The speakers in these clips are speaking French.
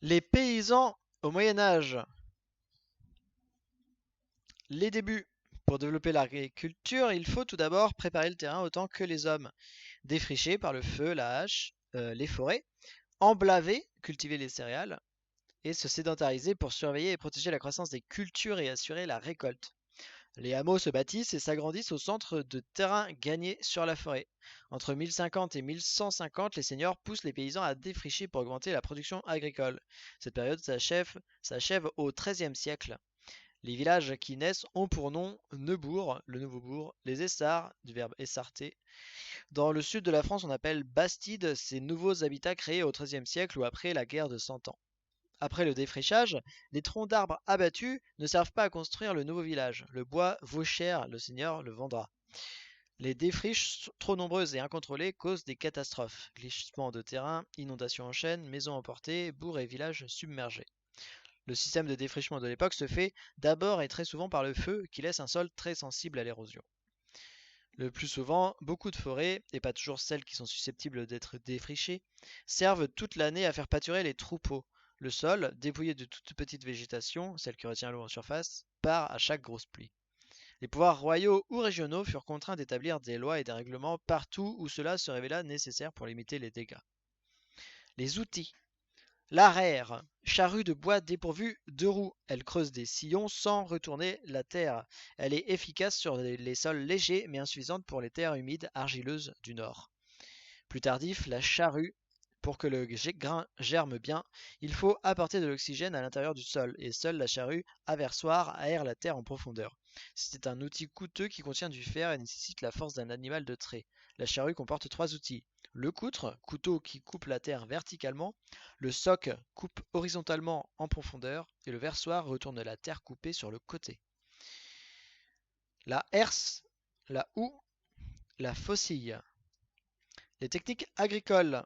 Les paysans au Moyen Âge. Les débuts. Pour développer l'agriculture, il faut tout d'abord préparer le terrain autant que les hommes. Défricher par le feu, la hache, les forêts, emblaver, cultiver les céréales, et se sédentariser pour surveiller et protéger la croissance des cultures et assurer la récolte. Les hameaux se bâtissent et s'agrandissent au centre de terrains gagnés sur la forêt. Entre 1050 et 1150, les seigneurs poussent les paysans à défricher pour augmenter la production agricole. Cette période s'achève au XIIIe siècle. Les villages qui naissent ont pour nom Neubourg, le nouveau bourg, les essarts, du verbe essarter. Dans le sud de la France, on appelle Bastide ces nouveaux habitats créés au XIIIe siècle ou après la guerre de Cent Ans. Après le défrichage, les troncs d'arbres abattus ne servent pas à construire le nouveau village. Le bois vaut cher, le seigneur le vendra. Les défriches trop nombreuses et incontrôlées causent des catastrophes. Glissement de terrain, inondations en chaîne, maisons emportées, bourgs et villages submergés. Le système de défrichement de l'époque se fait d'abord et très souvent par le feu qui laisse un sol très sensible à l'érosion. Le plus souvent, beaucoup de forêts, et pas toujours celles qui sont susceptibles d'être défrichées, servent toute l'année à faire pâturer les troupeaux. Le sol, dépouillé de toute petite végétation, celle qui retient l'eau en surface, part à chaque grosse pluie. Les pouvoirs royaux ou régionaux furent contraints d'établir des lois et des règlements partout où cela se révéla nécessaire pour limiter les dégâts. Les outils. L'arère, charrue de bois dépourvue de roues. Elle creuse des sillons sans retourner la terre. Elle est efficace sur les sols légers mais insuffisante pour les terres humides argileuses du nord. Plus tardif, la charrue. Pour que le grain germe bien, il faut apporter de l'oxygène à l'intérieur du sol, et seule la charrue aversoir aère la terre en profondeur. C'est un outil coûteux qui contient du fer et nécessite la force d'un animal de trait. La charrue comporte trois outils. Le coutre, couteau qui coupe la terre verticalement, le soc coupe horizontalement en profondeur, et le versoir retourne la terre coupée sur le côté. La herse, la houe, la faucille. Les techniques agricoles.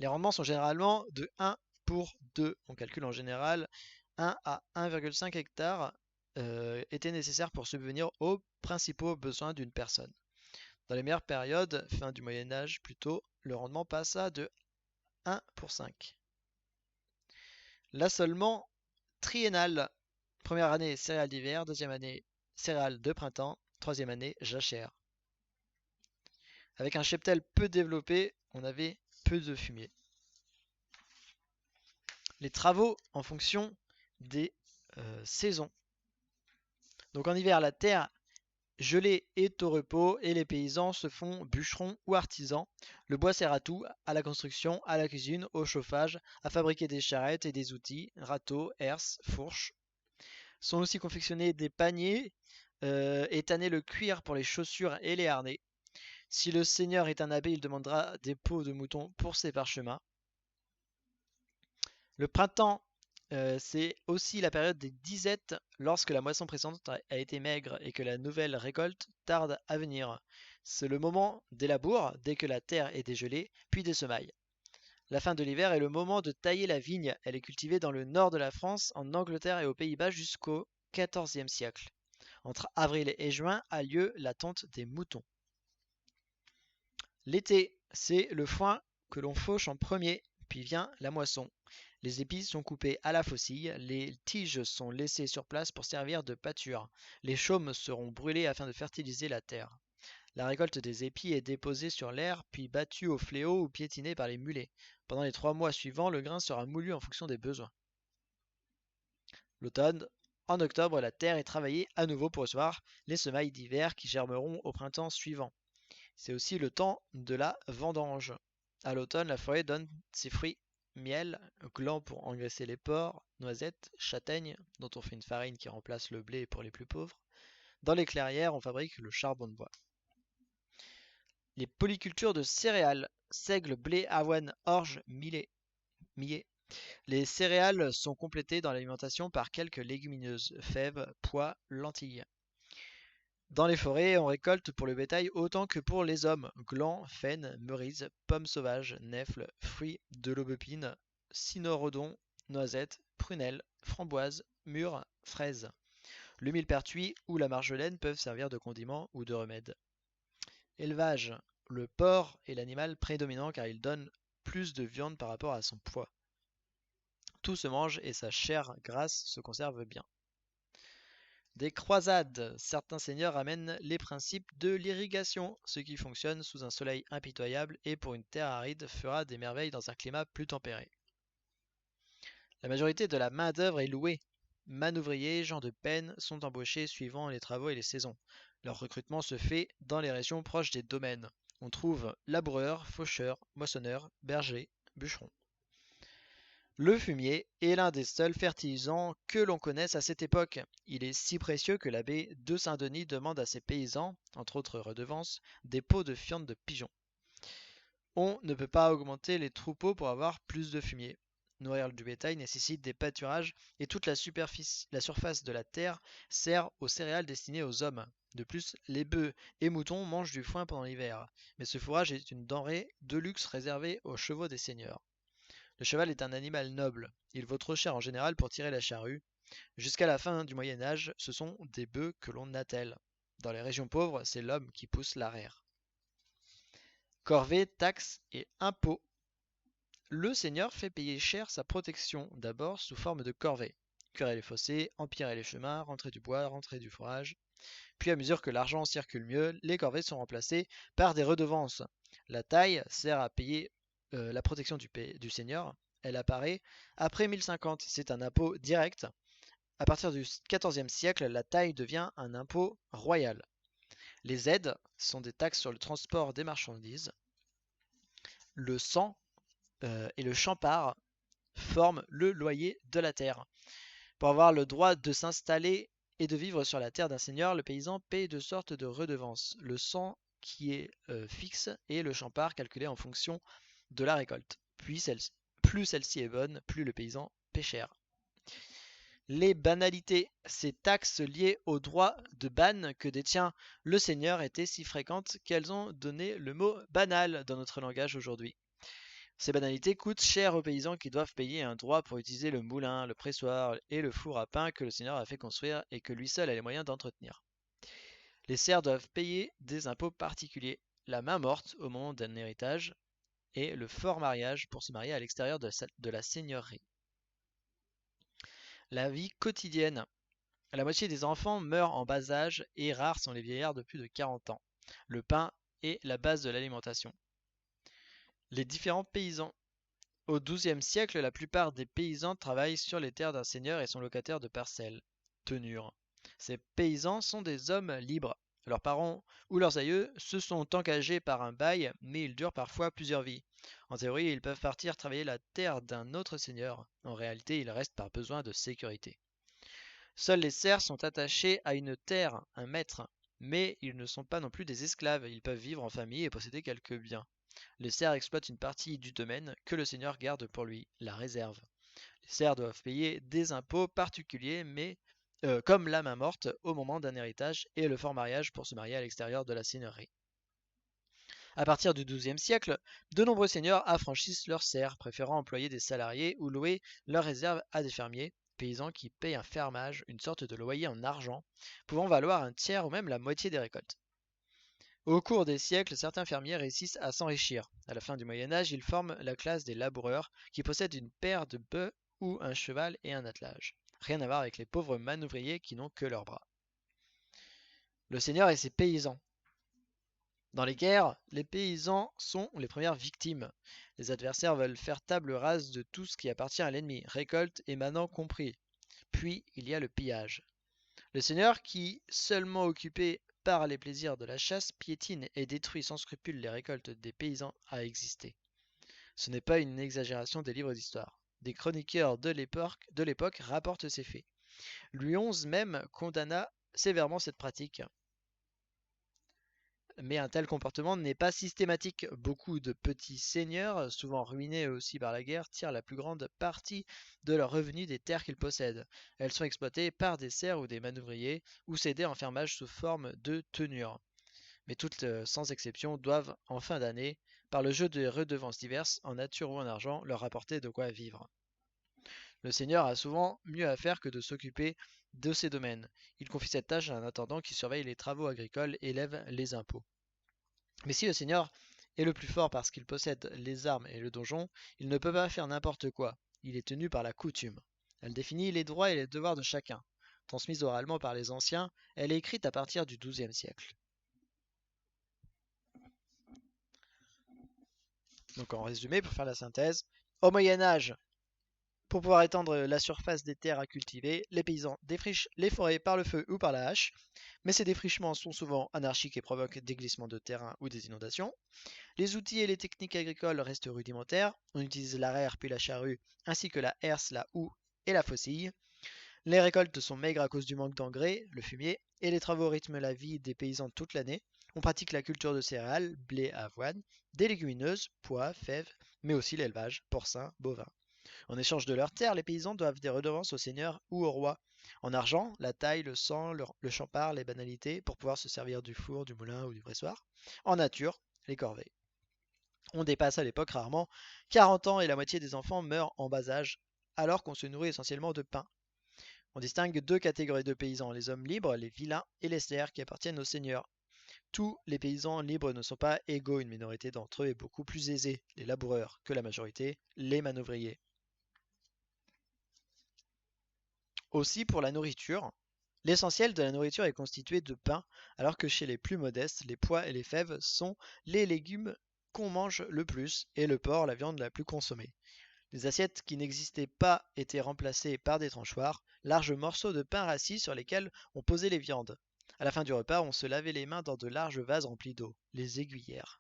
Les rendements sont généralement de 1 pour 2. On calcule en général 1 à 1,5 hectares étaient nécessaires pour subvenir aux principaux besoins d'une personne. Dans les meilleures périodes, fin du Moyen Âge plutôt, le rendement passa de 1 pour 5. L'assolement triennal. Première année, céréales d'hiver. Deuxième année, céréales de printemps. Troisième année, jachère. Avec un cheptel peu développé, on avait peu de fumier. Les travaux en fonction des saisons. Donc en hiver, la terre gelée est au repos et les paysans se font bûcherons ou artisans. Le bois sert à tout, à la construction, à la cuisine, au chauffage, à fabriquer des charrettes et des outils, râteaux, herses, fourches. Sont aussi confectionnés des paniers et tanner le cuir pour les chaussures et les harnais. Si le seigneur est un abbé, il demandera des peaux de mouton pour ses parchemins. Le printemps, c'est aussi la période des disettes lorsque la moisson précédente a été maigre et que la nouvelle récolte tarde à venir. C'est le moment des labours, dès que la terre est dégelée, puis des semailles. La fin de l'hiver est le moment de tailler la vigne. Elle est cultivée dans le nord de la France, en Angleterre et aux Pays-Bas jusqu'au XIVe siècle. Entre avril et juin a lieu la tonte des moutons. L'été, c'est le foin que l'on fauche en premier, puis vient la moisson. Les épis sont coupés à la faucille, les tiges sont laissées sur place pour servir de pâture. Les chaumes seront brûlés afin de fertiliser la terre. La récolte des épis est déposée sur l'aire, puis battue au fléau ou piétinée par les mulets. Pendant les 3 mois suivants, le grain sera moulu en fonction des besoins. L'automne, en octobre, la terre est travaillée à nouveau pour recevoir les semailles d'hiver qui germeront au printemps suivant. C'est aussi le temps de la vendange. À l'automne, la forêt donne ses fruits: miel, gland pour engraisser les porcs, noisettes, châtaignes, dont on fait une farine qui remplace le blé pour les plus pauvres. Dans les clairières, on fabrique le charbon de bois. Les polycultures de céréales: seigle, blé, avoine, orge, millet. Les céréales sont complétées dans l'alimentation par quelques légumineuses, fèves, pois, lentilles. Dans les forêts, on récolte pour le bétail autant que pour les hommes: glands, faînes, merises, pommes sauvages, nèfles, fruits de l'aubépine, cynorrhodon, noisettes, prunelles, framboises, mûres, fraises. Le millepertuis ou la marjolaine peuvent servir de condiment ou de remède. Élevage: le porc est l'animal prédominant car il donne plus de viande par rapport à son poids. Tout se mange et sa chair grasse se conserve bien. Des croisades. Certains seigneurs amènent les principes de l'irrigation, ce qui fonctionne sous un soleil impitoyable et pour une terre aride fera des merveilles dans un climat plus tempéré. La majorité de la main-d'œuvre est louée. Manœuvriers, gens de peine sont embauchés suivant les travaux et les saisons. Leur recrutement se fait dans les régions proches des domaines. On trouve laboureurs, faucheurs, moissonneurs, bergers, bûcherons. Le fumier est l'un des seuls fertilisants que l'on connaisse à cette époque. Il est si précieux que l'abbé de Saint-Denis demande à ses paysans, entre autres redevances, des pots de fientes de pigeons. On ne peut pas augmenter les troupeaux pour avoir plus de fumier. Nourrir du bétail nécessite des pâturages et toute la surface de la terre sert aux céréales destinées aux hommes. De plus, les bœufs et moutons mangent du foin pendant l'hiver, mais ce fourrage est une denrée de luxe réservée aux chevaux des seigneurs. Le cheval est un animal noble, il vaut trop cher en général pour tirer la charrue. Jusqu'à la fin du Moyen Âge, ce sont des bœufs que l'on attelle. Dans les régions pauvres, c'est l'homme qui pousse l'arrière. Corvée, taxes et impôts. Le seigneur fait payer cher sa protection, d'abord sous forme de corvée. Curer les fossés, empirer les chemins, rentrer du bois, rentrer du fourrage. Puis à mesure que l'argent circule mieux, les corvées sont remplacées par des redevances. La taille sert à payer la protection du seigneur. Elle apparaît après 1050. C'est un impôt direct. À partir du XIVe siècle, la taille devient un impôt royal. Les aides sont des taxes sur le transport des marchandises. Le sang et le champard forment le loyer de la terre. Pour avoir le droit de s'installer et de vivre sur la terre d'un seigneur, le paysan paye deux sortes de redevances. Le sang qui est fixe et le champard calculé en fonction de la récolte. Plus celle-ci est bonne, plus le paysan paie cher. Les banalités, ces taxes liées au droit de ban que détient le seigneur étaient si fréquentes qu'elles ont donné le mot banal dans notre langage aujourd'hui. Ces banalités coûtent cher aux paysans qui doivent payer un droit pour utiliser le moulin, le pressoir et le four à pain que le seigneur a fait construire et que lui seul a les moyens d'entretenir. Les serfs doivent payer des impôts particuliers, la main morte au moment d'un héritage et le fort mariage pour se marier à l'extérieur de la seigneurie. La vie quotidienne. La moitié des enfants meurent en bas âge et rares sont les vieillards de plus de 40 ans. Le pain est la base de l'alimentation. Les différents paysans. Au XIIe siècle, la plupart des paysans travaillent sur les terres d'un seigneur et sont locataires de parcelles. Tenure. Ces paysans sont des hommes libres. Leurs parents ou leurs aïeux se sont engagés par un bail, mais ils durent parfois plusieurs vies. En théorie, ils peuvent partir travailler la terre d'un autre seigneur. En réalité, ils restent par besoin de sécurité. Seuls les serfs sont attachés à une terre, un maître, mais ils ne sont pas non plus des esclaves, ils peuvent vivre en famille et posséder quelques biens. Les serfs exploitent une partie du domaine que le seigneur garde pour lui, la réserve. Les serfs doivent payer des impôts particuliers, mais comme la main morte au moment d'un héritage et le fort mariage pour se marier à l'extérieur de la seigneurie. À partir du XIIe siècle, de nombreux seigneurs affranchissent leurs serfs, préférant employer des salariés ou louer leurs réserves à des fermiers, paysans qui payent un fermage, une sorte de loyer en argent, pouvant valoir un tiers ou même la moitié des récoltes. Au cours des siècles, certains fermiers réussissent à s'enrichir. À la fin du Moyen Âge, ils forment la classe des laboureurs qui possèdent une paire de bœufs ou un cheval et un attelage. Rien à voir avec les pauvres manœuvriers qui n'ont que leurs bras. Le seigneur et ses paysans. Dans les guerres, les paysans sont les premières victimes. Les adversaires veulent faire table rase de tout ce qui appartient à l'ennemi, récolte et manant compris. Puis il y a le pillage. Le seigneur, qui, seulement occupé par les plaisirs de la chasse, piétine et détruit sans scrupule les récoltes des paysans, a existé. Ce n'est pas une exagération des livres d'histoire. Des chroniqueurs de l'époque rapportent ces faits. Louis XI même condamna sévèrement cette pratique. Mais un tel comportement n'est pas systématique. Beaucoup de petits seigneurs, souvent ruinés aussi par la guerre, tirent la plus grande partie de leurs revenus des terres qu'ils possèdent. Elles sont exploitées par des serfs ou des manœuvriers, ou cédées en fermage sous forme de tenure. Mais toutes, sans exception, doivent, en fin d'année, par le jeu de redevances diverses, en nature ou en argent, leur rapporter de quoi vivre. Le seigneur a souvent mieux à faire que de s'occuper de ces domaines. Il confie cette tâche à un intendant qui surveille les travaux agricoles et élève les impôts. Mais si le seigneur est le plus fort parce qu'il possède les armes et le donjon, il ne peut pas faire n'importe quoi. Il est tenu par la coutume. Elle définit les droits et les devoirs de chacun. Transmise oralement par les anciens, elle est écrite à partir du XIIe siècle. Donc en résumé, pour faire la synthèse, au Moyen Âge, pour pouvoir étendre la surface des terres à cultiver, les paysans défrichent les forêts par le feu ou par la hache, mais ces défrichements sont souvent anarchiques et provoquent des glissements de terrain ou des inondations. Les outils et les techniques agricoles restent rudimentaires, on utilise l'arère puis la charrue, ainsi que la herse, la houe et la faucille. Les récoltes sont maigres à cause du manque d'engrais, le fumier, et les travaux rythment la vie des paysans toute l'année. On pratique la culture de céréales, blé, avoine, des légumineuses, pois, fèves, mais aussi l'élevage, porcin, bovin. En échange de leurs terres, les paysans doivent des redevances au seigneur ou au roi. En argent, la taille, le sang, le champard, les banalités, pour pouvoir se servir du four, du moulin ou du pressoir. En nature, les corvées. On dépasse à l'époque rarement 40 ans et la moitié des enfants meurent en bas âge, alors qu'on se nourrit essentiellement de pain. On distingue deux catégories de paysans, les hommes libres, les vilains, et les serfs qui appartiennent aux seigneurs. Tous les paysans libres ne sont pas égaux, une minorité d'entre eux est beaucoup plus aisée, les laboureurs, que la majorité, les manœuvriers. Aussi pour la nourriture, l'essentiel de la nourriture est constitué de pain, alors que chez les plus modestes, les pois et les fèves sont les légumes qu'on mange le plus, et le porc la viande la plus consommée. Les assiettes qui n'existaient pas étaient remplacées par des tranchoirs, larges morceaux de pain rassis sur lesquels on posait les viandes. À la fin du repas, on se lavait les mains dans de larges vases remplis d'eau, les aiguillères.